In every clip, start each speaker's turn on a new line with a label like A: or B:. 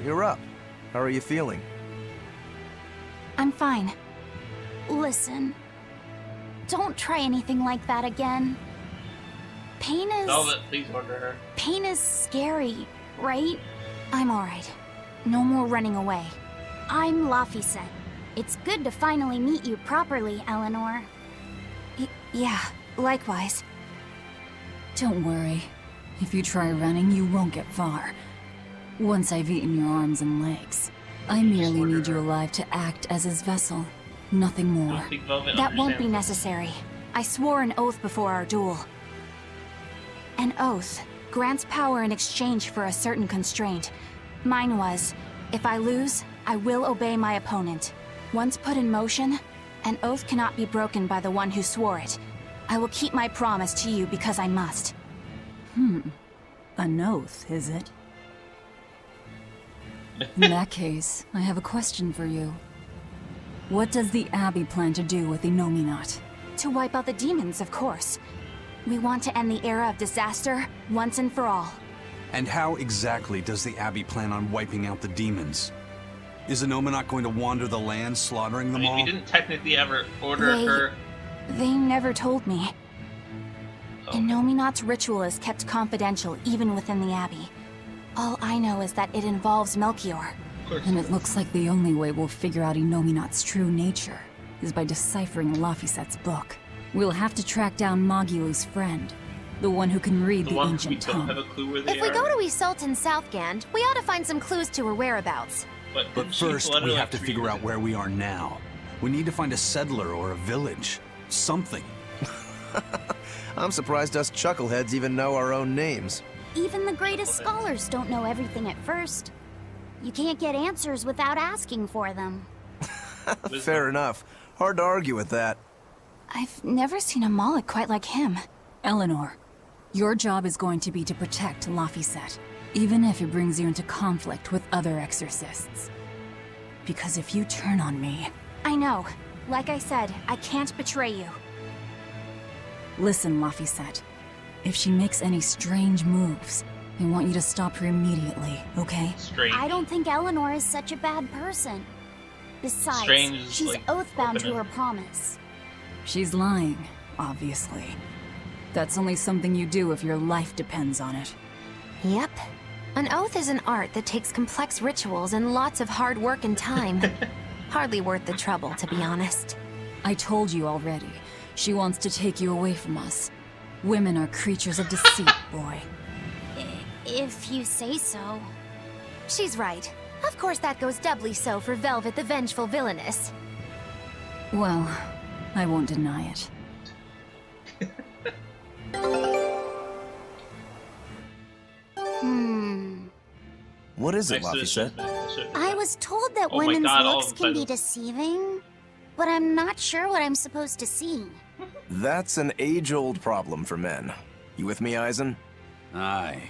A: you're up. How are you feeling?
B: I'm fine. Listen. Don't try anything like that again. Pain is...
C: Velvet, please order her.
B: Pain is scary, right? I'm alright. No more running away. I'm Laphicet. It's good to finally meet you properly, Eleanor. Yeah, likewise.
D: Don't worry. If you try running, you won't get far. Once I've eaten your arms and legs, I merely need you alive to act as his vessel. Nothing
C: I
D: more.
C: don't think Velvet
B: That won't be
C: understands.
B: necessary. I swore an oath before our duel. An oath grants power in exchange for a certain constraint. Mine was, if I lose, I will obey my opponent. Once put in motion, an oath cannot be broken by the one who swore it. I will keep my promise to you because I must.
D: An oath, is it? In that case, I have a question for you. What does the Abbey plan to do with Innominat?
B: To wipe out the demons, of course. We want to end the era of disaster once and for all.
E: And how exactly does the Abbey plan on wiping out the demons? Is Innominat going to wander the land, slaughtering
C: I
E: them
C: mean,
E: all?
C: we didn't technically ever order her.
B: They never told me.
C: Oh.
B: Innominat's ritual is kept confidential even within the Abbey. All I know is that it involves Melchior.
C: Of course.
D: And it looks like the only way we'll figure out Innominat's true nature is by deciphering Laphicet's book. We'll have to track down Magilu's friend, the one who can read
C: The
D: the
C: one we
D: ancient
C: don't have
D: tongue.
C: a clue where they
F: If we
C: are.
F: go to Isolt in Southgand, we ought to find some clues to her whereabouts.
E: But
C: she's
E: first, we
C: literally
E: have to
C: like
E: figure
C: 3
E: out where we are now. We need to find a settler or a village. Something.
A: I'm surprised us chuckleheads even know our own names.
B: Even the greatest scholars don't know everything at first. You can't get answers without asking for them.
A: Fair enough. Hard to argue with that.
B: I've never seen a Moloch quite like him.
D: Eleanor, your job is going to be to protect Laphicet, even if it brings you into conflict with other exorcists. Because if you turn on me...
B: I know. Like I said, I can't betray you.
D: Listen, Laphicet. If she makes any strange moves, I want you to stop her immediately, okay?
C: Strange.
B: I don't think Eleanor is such a bad person. Besides,
C: Strange is,
B: she's
C: like,
B: oath-bound to
C: open
B: her promise.
D: She's lying, obviously. That's only something you do if your life depends on it.
F: Yep. An oath is an art that takes complex rituals and lots of hard work and time. Hardly worth the trouble, to be honest.
D: I told you already. She wants to take you away from us. Women are creatures of deceit, boy.
B: If you say so.
F: She's right. Of course that goes doubly so for Velvet the Vengeful Villainess.
D: Well, I won't deny it.
A: What is it,
C: Next to this
A: Laphicet?
C: one.
B: I was told that
C: Oh my
B: women's
C: God, all
B: looks
C: of
B: can be
C: them.
B: deceiving, but I'm not sure what I'm supposed to see.
A: That's an age-old problem for men. You with me, Eisen?
E: Aye.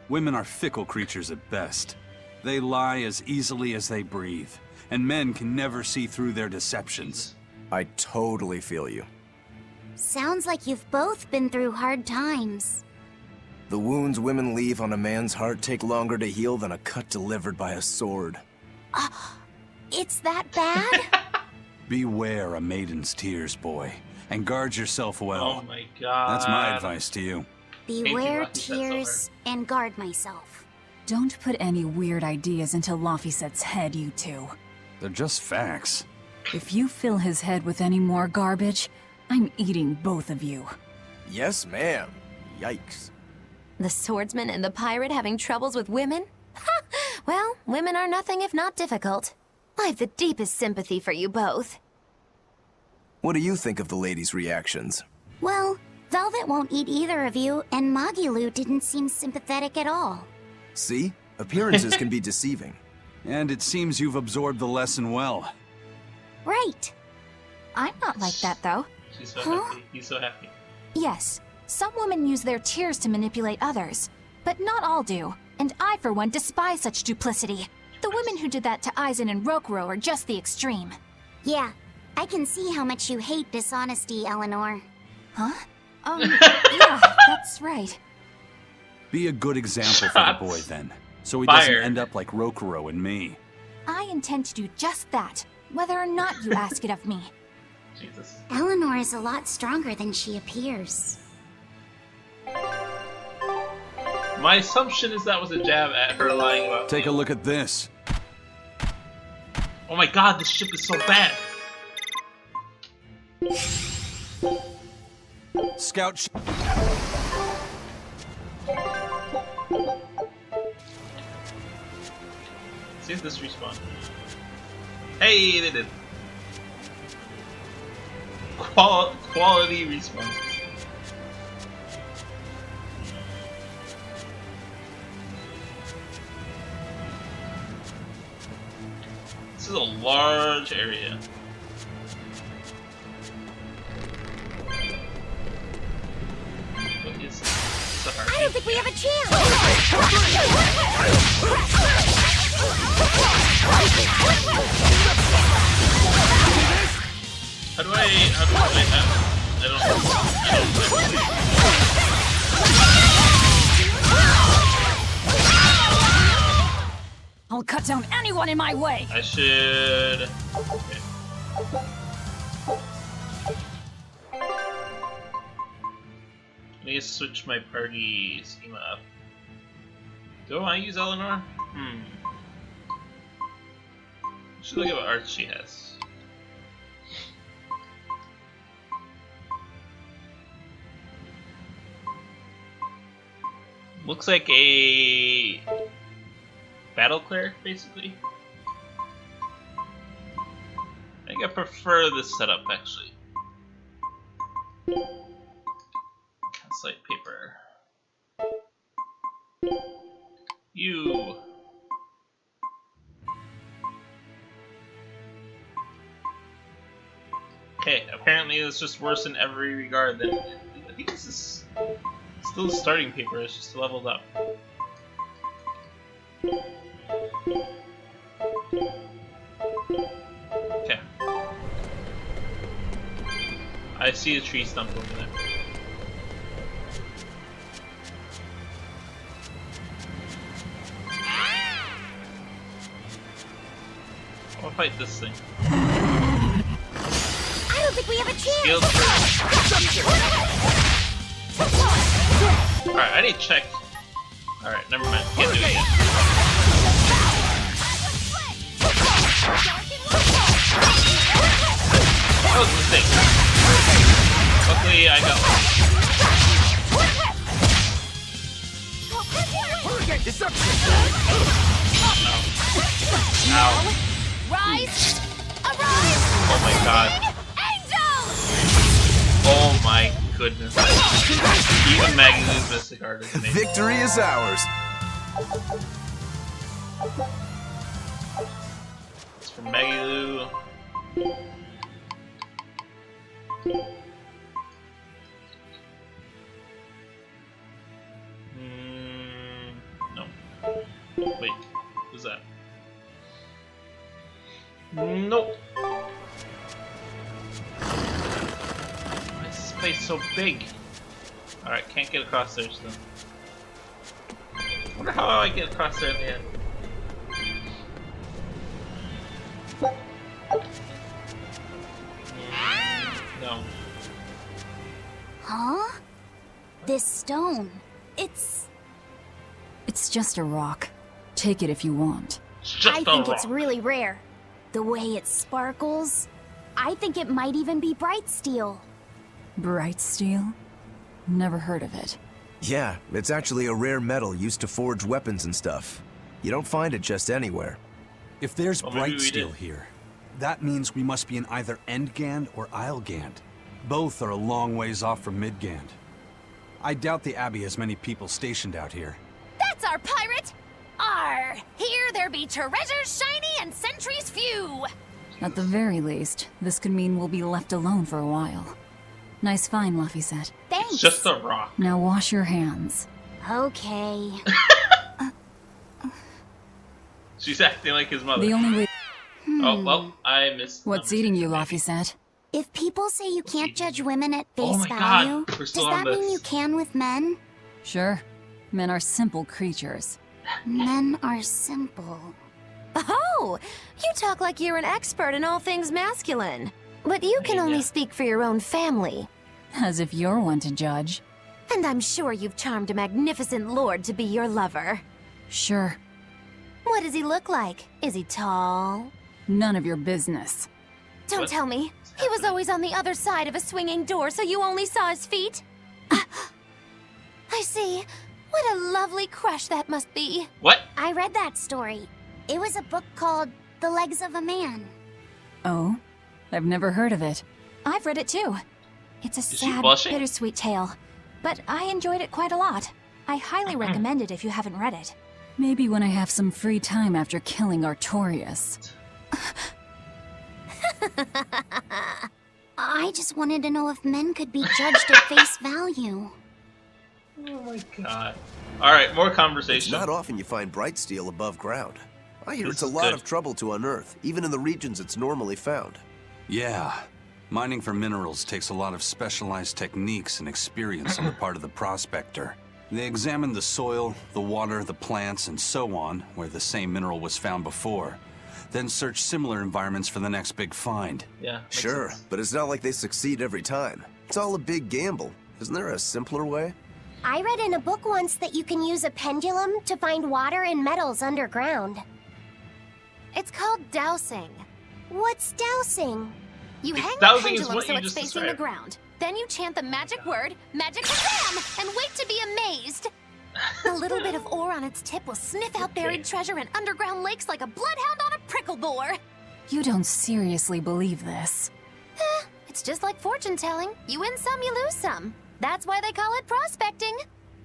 E: Women are fickle creatures at best. They lie as easily as they breathe, and men can never see through their deceptions.
A: I totally feel you.
B: Sounds like you've both been through hard times.
A: The wounds women leave on a man's heart take longer to heal than a cut delivered by a sword.
B: It's that bad?
E: Beware a maiden's tears, boy, and guard yourself well.
C: Oh my god.
E: That's my advice to you.
B: Beware
C: Laphicet Silver.
B: tears and guard myself.
D: Don't put any weird ideas into Laphicet's head, you two.
E: They're just facts.
D: If you fill his head with any more garbage, I'm eating both of you.
A: Yes, ma'am. Yikes.
F: The swordsman and the pirate having troubles with women? Ha! Well, women are nothing if not difficult. I've the deepest sympathy for you both.
A: What do you think of the ladies' reactions?
B: Well, Velvet won't eat either of you, and Magilu didn't seem sympathetic at all.
A: See? Appearances can be deceiving.
E: And it seems you've absorbed the lesson well.
B: Right. I'm not like that, though.
C: She's so
B: Huh?
C: happy. He's so happy.
B: Yes, some women use their tears to manipulate others, but not all do, and I, for one, despise such duplicity. The women who did that to Eisen and Rokuro are just the extreme. Yeah, I can see how much you hate dishonesty, Eleanor. Huh? Yeah, that's right.
E: Be a good example for the boy, then. so he
C: Fire.
E: doesn't end up like Rokuro and me.
B: I intend to do just that, whether or not you ask it of me.
C: Jesus.
G: Eleanor is a lot stronger than she appears.
C: My assumption is that was a jab at her lying about
E: Take
C: me.
E: a look at this.
C: Oh my god, this ship is so bad.
E: Scout
C: See if this respawn. Hey, they did. Quality responses. This is a large area. What is this? Sorry.
G: I don't think we have a chance!
C: How do I I don't
D: I'll cut down anyone in my way!
C: I should. Okay. I need to switch my party schema up. Do I want to use Eleanor? Should look at what art she has. Looks like a battle cleric, basically. I think I prefer this setup, actually. Slate paper. You. Okay, apparently it's just worse in every regard than. I think this is still the starting paper, it's just leveled up. Okay. I see a tree stump over there. I'll fight this thing.
G: I don't think we have a chance!
C: Alright, I need to check. Alright, never mind. Can't do it yet. That was a mistake. Luckily, I got one. Ow.
F: Rise! Arise!
C: Oh my god.
F: Angels!
C: Oh my goodness. Even Magnus Mystic Art is amazing.
A: Victory is ours.
C: It's from Magilou. No. Wait, who's that? Nope. Why is this place so big? Alright, can't get across there still. Wonder how I get across there in the end. No.
G: Huh? This stone. It's
D: just a rock. Take it if you want.
C: It's just
G: I
C: a
G: think
C: rock.
G: it's really rare. The way it sparkles. I think it might even be bright steel.
D: Bright steel? Never heard of it.
A: Yeah, it's actually a rare metal used to forge weapons and stuff. You don't find it just anywhere.
E: If there's
C: Well, maybe
E: bright
C: we
E: steel
C: did.
E: here, that means we must be in either Endgand or Islegand. Both are a long ways off from Midgand. I doubt the Abbey has many people stationed out here.
F: That's our pirate! Arr! Here there be treasures shiny and sentries few!
D: At the very least, this could mean we'll be left alone for a while. Nice find, Laphicet.
G: Thanks.
C: It's just a rock.
D: Now wash your hands.
G: Okay.
C: She's acting like his mother.
D: The only way...
C: Oh, well, I missed.
D: What's
C: number
D: eating
C: 6,
D: you,
C: maybe.
D: Laphicet?
G: If people say you can't judge women at
C: Oh
G: face
C: my God,
G: value,
C: we're
G: does
C: still on
G: that mean
C: this.
G: you can with men?
D: Sure. Men are simple creatures.
G: Men are simple.
F: Oh, you talk like you're an expert in all things masculine. But you can only speak for your own family.
D: As if you're one to judge.
F: And I'm sure you've charmed a magnificent lord to be your lover.
D: Sure.
F: What does he look like? Is he tall?
D: None of your business.
F: Don't tell me. He was always on the other side of a swinging door, so you only saw his feet? I see. What a lovely crush that must be.
C: What?
G: I read that story. It was a book called The Legs of a Man.
D: Oh? I've never heard of it.
B: I've read it too. It's a
C: she
B: sad,
C: blushing?
B: bittersweet tale. But I enjoyed it quite a lot. I highly recommend it if you haven't read it.
D: Maybe when I have some free time after killing Artorias.
G: I just wanted to know if men could be judged at face value.
C: Oh my god. Alright, more
A: It's
C: conversation.
A: not often you find bright steel above ground. I hear
C: This
A: it's a
C: is
A: lot
C: good.
A: of trouble to unearth, even in the regions it's normally found.
E: Yeah. Mining for minerals takes a lot of specialized techniques and experience on the part of the prospector. They examine the soil, the water, the plants, and so on, where the same mineral was found before. Then search similar environments for the next big find.
C: Yeah. makes
A: Sure,
C: sense.
A: but it's not like they succeed every time. It's all a big gamble. Isn't there a simpler way?
G: I read in a book once that you can use a pendulum to find water and metals underground.
F: It's called dowsing.
G: What's dowsing?
F: You hang the
C: Dowsing is
F: pendulum
C: what
F: so
C: you
F: it's
C: just
F: facing the
C: described.
F: ground. Then you chant the magic word, Magic Kazam, and wait to be amazed. A little bit of ore on its tip will sniff out buried treasure in underground lakes like a bloodhound on a prickle bore.
D: You don't seriously believe this.
F: It's just like fortune telling. You win some, you lose some. That's why they call it prospecting.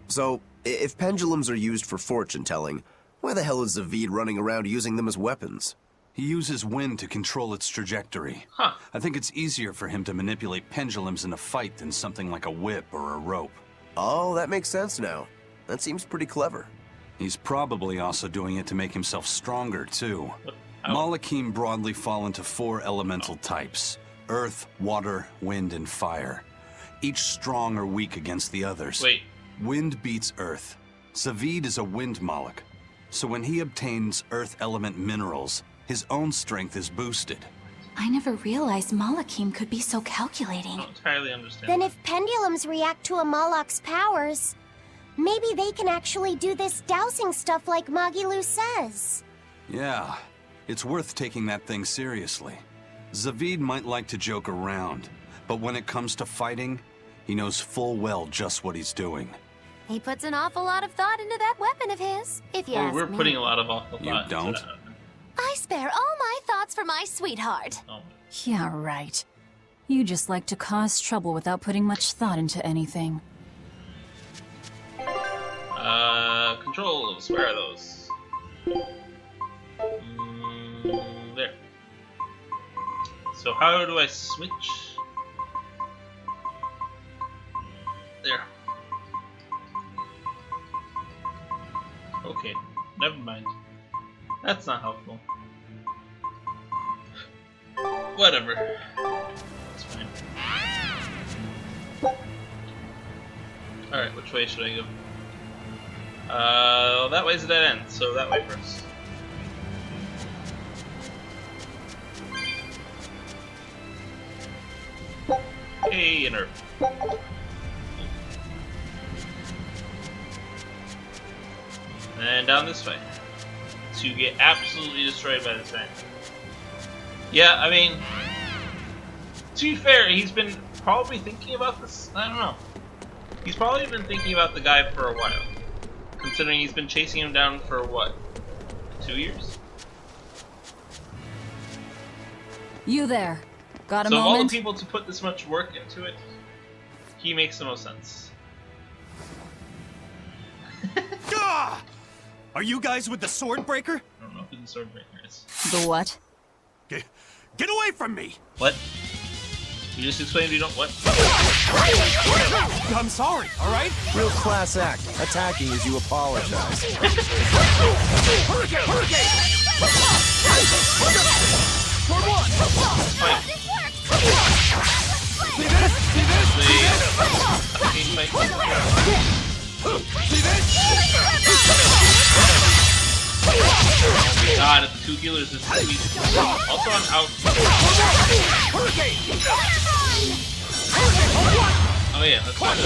A: So, if pendulums are used for fortune telling, why the hell is Zavid running around using them as weapons?
E: He uses wind to control its trajectory.
C: Huh.
E: I think it's easier for him to manipulate pendulums in a fight than something like a whip or a rope.
A: Oh, that makes sense now. That seems pretty clever.
E: He's probably also doing it to make himself stronger, too.
C: How?
E: Malachim broadly fall into 4 elemental types: earth, water, wind, and fire. Each strong or weak against the others.
C: Wait.
E: Wind beats earth. Zavid is a wind Malach, so when he obtains earth element minerals, his own strength is boosted.
B: I never realized Malachim could be so calculating.
C: I don't entirely understand.
G: Then if pendulums react to a Moloch's powers, maybe they can actually do this dowsing stuff like Magilu says.
E: Yeah, it's worth taking that thing seriously. Zavid might like to joke around, but when it comes to fighting, he knows full well just what he's doing.
F: He puts an awful lot of thought into that weapon of his, if you
C: Well,
F: ask
C: we're
F: me.
C: putting a lot of awful
E: You
C: thought into
E: don't?
C: that.
F: I spare all my thoughts for my sweetheart.
C: Oh.
D: Yeah, right. You just like to cause trouble without putting much thought into anything.
C: Controls. Where are those? There. So how do I switch? There. Okay, never mind. That's not helpful. Whatever. It's fine. Alright, which way should I go? That way's a dead end, so that way first. Hey, inner. And down this way. To get absolutely destroyed by this thing. Yeah, I mean, to be fair, he's been probably thinking about this. I don't know. He's probably been thinking about the guy for a while. Considering he's been chasing him down for what? 2 years?
D: You there. Got a
C: So of all the
D: moment?
C: people to put this much work into it, he makes the most sense.
H: Gah! Are you guys with the sword breaker?
C: I don't know who the Swordbreaker is.
D: The what?
H: Get away from me!
C: What? You just explained you don't what?
H: I'm sorry, alright?
A: Real class act, attacking as you apologize.
H: Hurricane! Sword one!
C: Fine.
H: See this? See this?
C: Team fight.
H: See this?
C: healers is sweet. Also on out. Oh yeah, that's fine.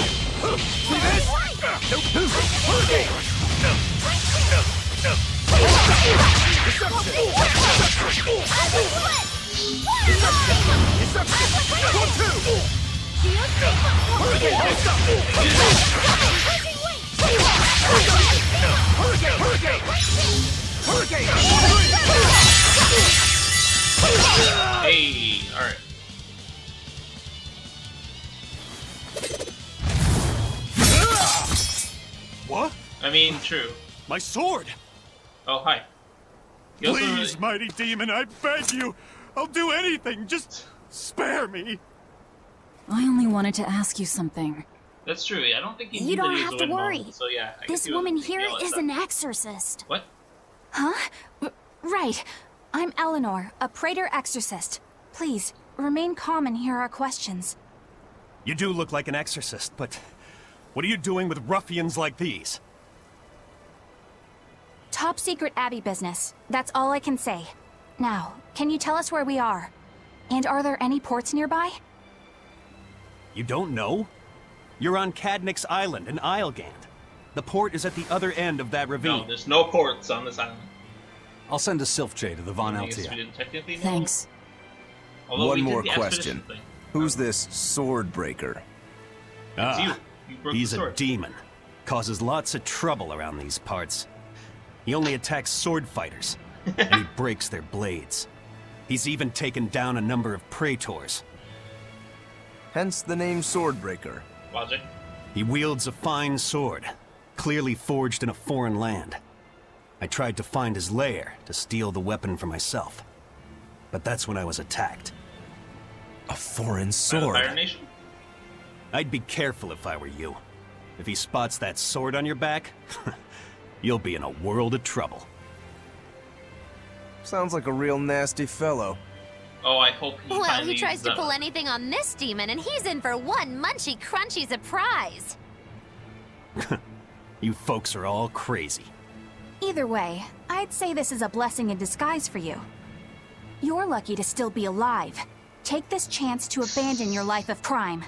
C: Hey, alright.
H: What?
C: I mean, true.
H: My sword!
C: Oh, hi. You also
H: Please,
C: really-
H: mighty demon, I beg you! I'll do anything, just spare me!
D: I only wanted to ask you something.
C: That's true. I don't think
G: You don't
C: use
G: have
C: the
G: to
C: windmill,
G: worry.
C: So yeah, I
G: This
C: guess he wasn't
G: woman
C: thinking
G: here
C: all that
G: is
C: stuff.
G: an exorcist.
C: What?
B: Huh? Right. I'm Eleanor, a Praetor exorcist. Please, remain calm and hear our questions.
H: You do look like an exorcist, but what are you doing with ruffians like these?
B: Top secret Abbey business. That's all I can say. Now, can you tell us where we are? And are there any ports nearby?
H: You don't know? You're on Cadnix Island in Islegand. The port is at the other end of that
C: No,
H: ravine.
C: there's no ports on this island.
E: I'll send a Sylph J to the Von
C: I guess we
E: Altia.
C: didn't technically know.
D: Thanks.
C: Although
A: One
C: we did
A: more
C: the expedition
A: question.
C: thing.
A: Who's this sword breaker?
C: It's you. You broke
H: He's
C: the
H: a
C: sword.
H: demon. Causes lots of trouble around these parts. He only attacks sword fighters, and he breaks their blades. He's even taken down a number of praetors.
A: Hence the name Swordbreaker.
C: Logic.
H: He wields a fine sword, clearly forged in a foreign land. I tried to find his lair to steal the weapon for myself. But that's when I was attacked.
A: A foreign
C: By the
A: sword.
C: Fire Nation?
H: I'd be careful if I were you. If he spots that sword on your back, you'll be in a world of trouble.
A: Sounds like a real nasty fellow.
C: Oh, I hope he
F: Well,
C: finally
F: he tries
C: uses
F: to
C: that
F: pull
C: one.
F: anything on this demon, and he's in for one munchy, crunchy surprise.
H: You folks are all crazy.
B: Either way, I'd say this is a blessing in disguise for you. You're lucky to still be alive. Take this chance to abandon your life of crime.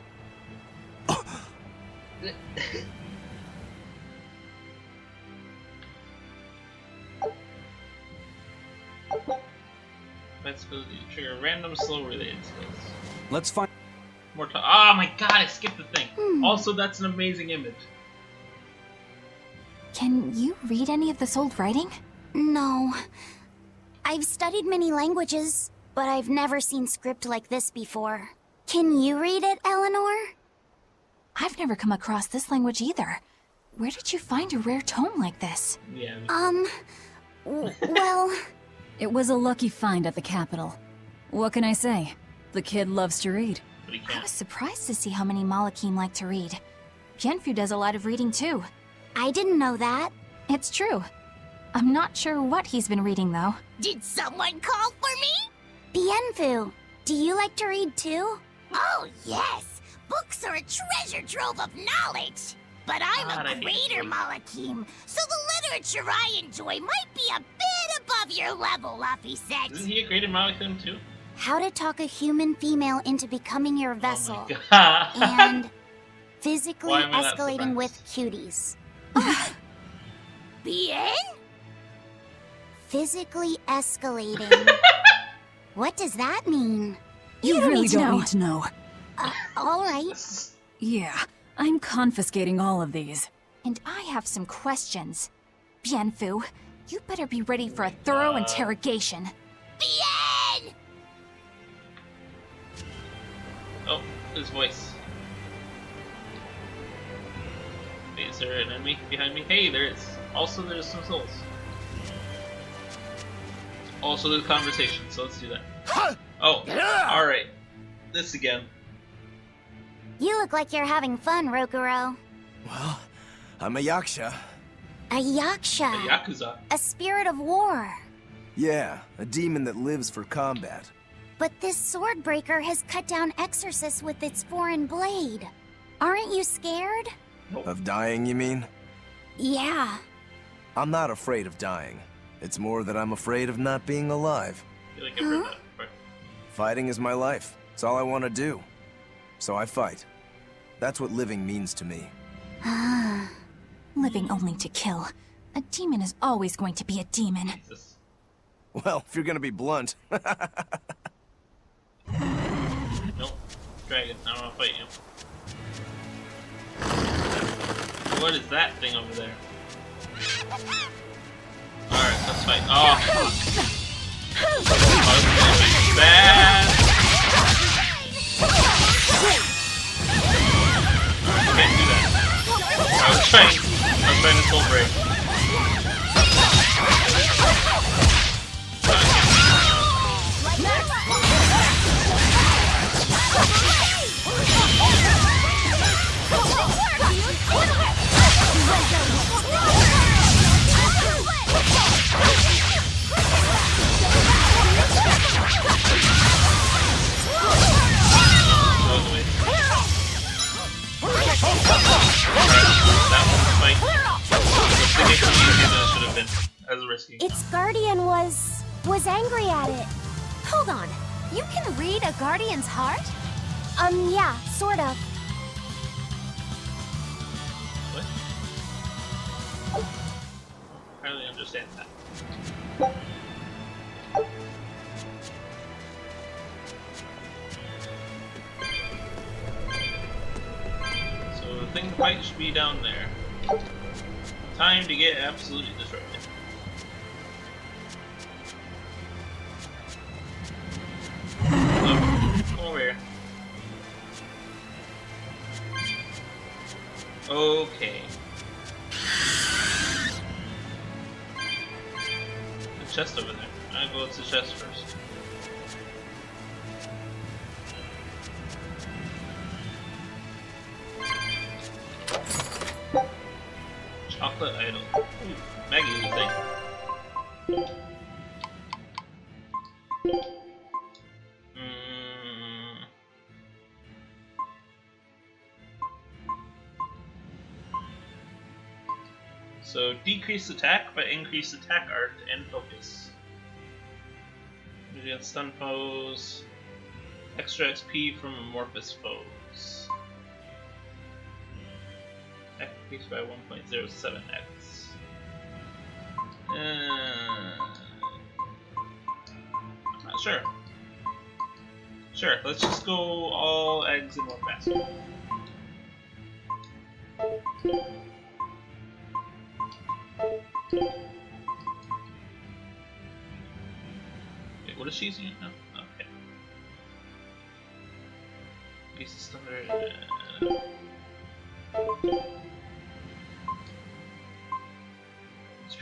C: Let's go trigger random slow related skills.
E: Let's find.
C: More time. Oh my god, I skipped the thing. Also, that's an amazing image.
B: Can you read any of this old writing?
G: No. I've studied many languages, but I've never seen script like this before. Can you read it, Eleanor?
B: I've never come across this language either. Where did you find a rare tome like this?
C: Yeah.
G: Well,
D: It was a lucky find at the capital. What can I say? The kid loves to read.
C: But he
B: I
C: can't.
B: was surprised to see how many Malakim like to read. Bienfu does a lot of reading too.
G: I didn't know that.
B: It's true. I'm not sure what he's been reading though.
F: Did someone call for me?
G: Bienfu, do you like to read too?
F: Oh, yes. Books are a treasure trove of knowledge. But I'm
C: God, I
F: a
C: hate
F: greater
C: books.
F: Malakim, so the literature I enjoy might be a bit above your level, Luffy said.
C: Isn't he a greater Malachim too?
G: How to talk a human female into becoming your vessel.
C: Oh my god.
G: And physically
C: Why am I not
G: escalating
C: surprised?
G: with cuties.
F: Bien?
G: Physically escalating. What does that mean?
D: You,
B: don't
D: really
B: need to
D: don't
B: know.
D: need to know.
G: All right.
D: Yeah, I'm confiscating all of these.
B: And I have some questions. Bienfu, you better be ready for a thorough interrogation.
F: Bien!
C: Oh, his voice. Wait, is there an enemy behind me? Hey, there is. Also, there's some souls. Also, there's conversation, so let's do that. Oh, alright. This again.
G: You look like you're having fun, Rokuro.
A: Well, I'm a yaksha.
G: A yaksha.
C: The Yakuza.
G: A spirit of war.
A: Yeah, a demon that lives for combat.
G: But this sword breaker has cut down exorcists with its foreign blade. Aren't you scared?
A: Of dying, you mean?
G: Yeah.
A: I'm not afraid of dying. It's more that I'm afraid of not being alive.
C: I feel like I've heard that before.
A: Fighting is my life. It's all I want to do. So I fight. That's what living means to me.
B: Living only to kill. A demon is always going to be a demon.
C: Jesus.
A: Well, if you're gonna be blunt.
C: Nope. Dragon, I don't want to fight you. What is that thing over there? Alright, let's fight. Oh! Oh, this is gonna be bad! Alright, can't do that. I was trying to soul break.
G: Its guardian was angry at it.
F: Hold on. You can read a guardian's heart?
G: Yeah, sort of.
C: What? I don't really understand that. So the thing to fight should be down there. Time to get absolutely destroyed. Come over here. Okay. The chest over there. I'll go to the chest first. Chocolate idol. Ooh, Maggie, thing. So decrease attack, but increase attack art and focus. Against stun foes. Extra XP from amorphous foes. Attack increased by 1.07x. I'm not sure. Sure, let's just go all eggs in one basket. Wait, what is she using now? Okay. Piece of standard.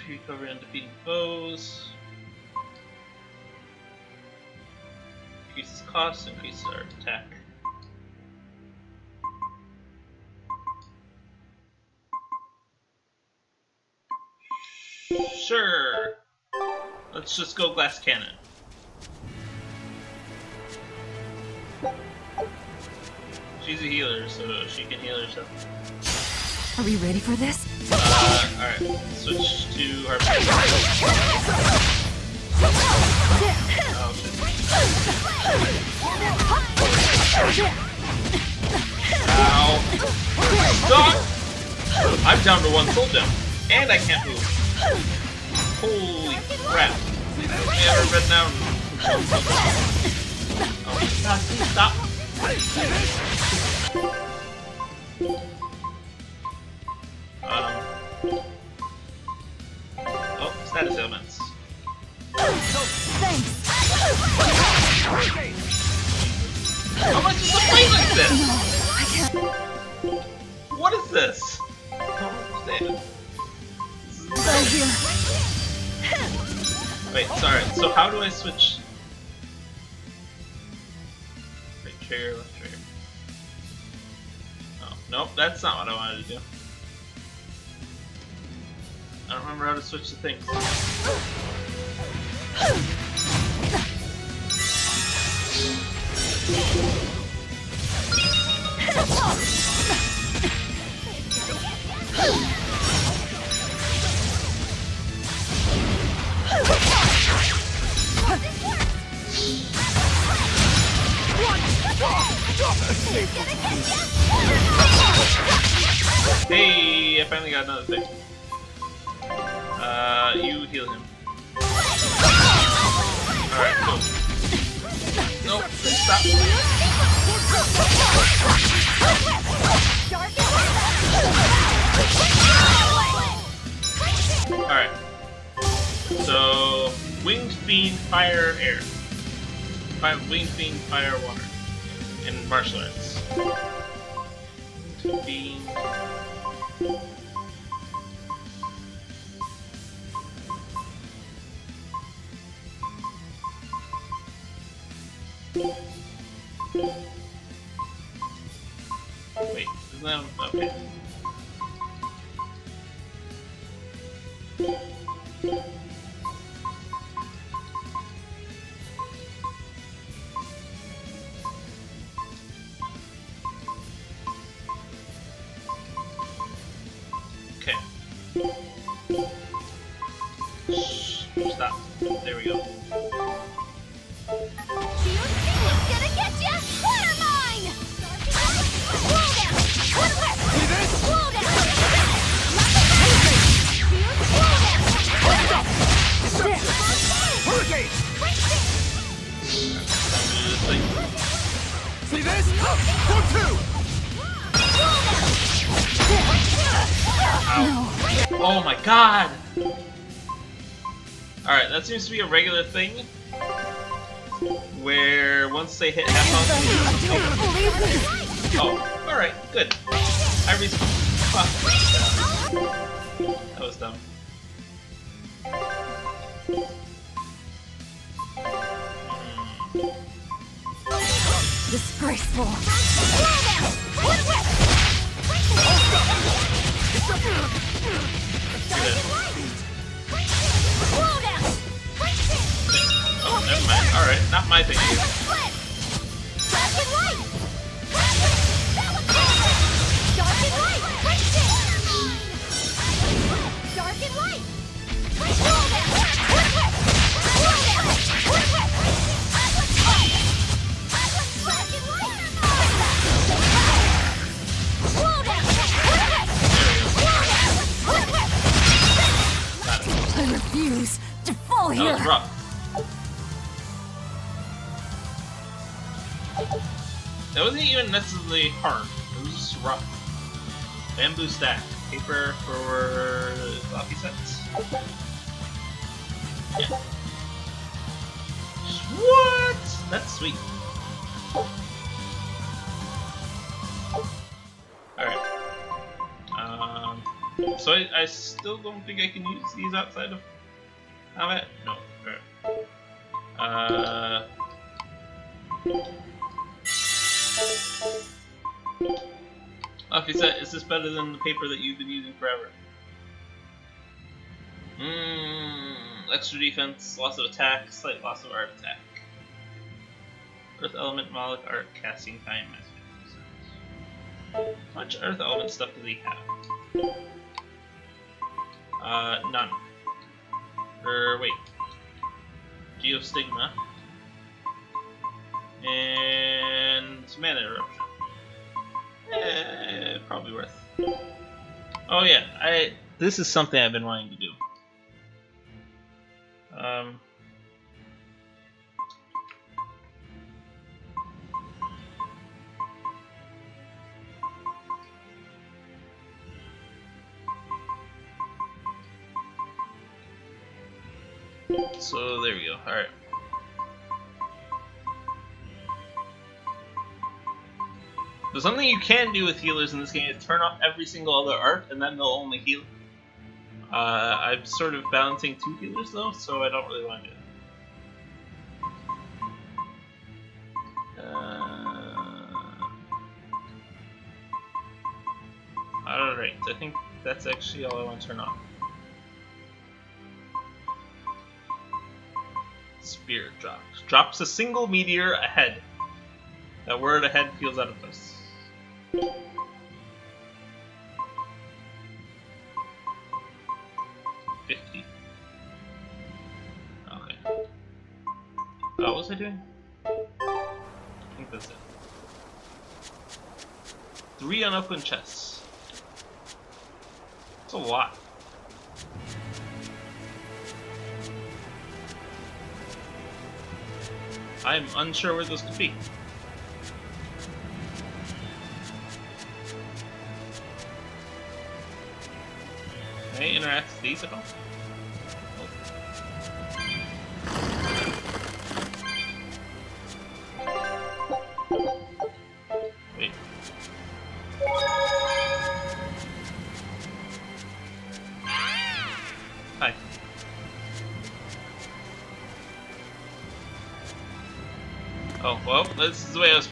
C: Recovery on defeating foes. Increases cost, increases our attack. Sure. Let's just go glass cannon. She's a healer, so she can heal herself.
D: Are we ready for this?
C: Alright. Switch to harpoon. Oh shit. Ow. Stop! I'm down to one soul gem. And I can't move. Holy crap. I've never been down to one soul gem. Oh my god, please stop. Oh, status ailments.
D: Thanks.
C: How much is the fight like this?
D: I can't
C: What is this? I don't understand.
D: go here.
C: Wait, sorry. So how do I switch? Right trigger, left trigger. Oh, nope, that's not what I wanted to do. I don't remember how to switch the things. Hey, I finally got another thing. You heal him. Alright, cool. Nope, stop. Alright. So, Winged Fiend, Fire, Air. Winged Fiend, Fire, Water. And martial arts. Winged Fiend. Wait, isn't that okay? Okay. Stop. There we go.
F: Gonna get ya! Water mine! Slow down! Slow down! Slow down!
A: See this? Go two!
C: Oh my god! Alright, that seems to be a regular thing. Where once they hit half health. Oh, alright, good. I fuck. That was dumb.
D: Disgraceful.
C: Oh, never mind. Alright, not my thing.
D: I refuse to fall
C: That
D: here.
C: was rough. That wasn't even necessarily hard. It was just rough. Bamboo stack. Paper for coffee sets. Yeah. What? That's sweet. Alright. So I still don't think I can use these outside of combat? No. Alright. Coffee set, is this better than the paper that you've been using forever? Extra defense, loss of attack, slight loss of art attack. Earth element, Moloch art, casting time, mass 50%. How much earth element stuff does he have? None. Wait. Geostigma. And mana eruption. Probably worth. Oh yeah, this is something I've been wanting to do. So there we go. All right. So something you can do with healers in this game is turn off every single other art, and then they'll only heal. I'm sort of balancing two healers though, so I don't really want to do it. Alright, I think that's actually all I want to turn on. Spirit drops. Drops a single meteor ahead. That word ahead feels out of place. 50. Okay. What was I doing? I think that's it. 3 unopened chests. It's a lot. I'm unsure where this could be. Can I interact with these at all? Wait. Hi. Oh, well, this is the way I was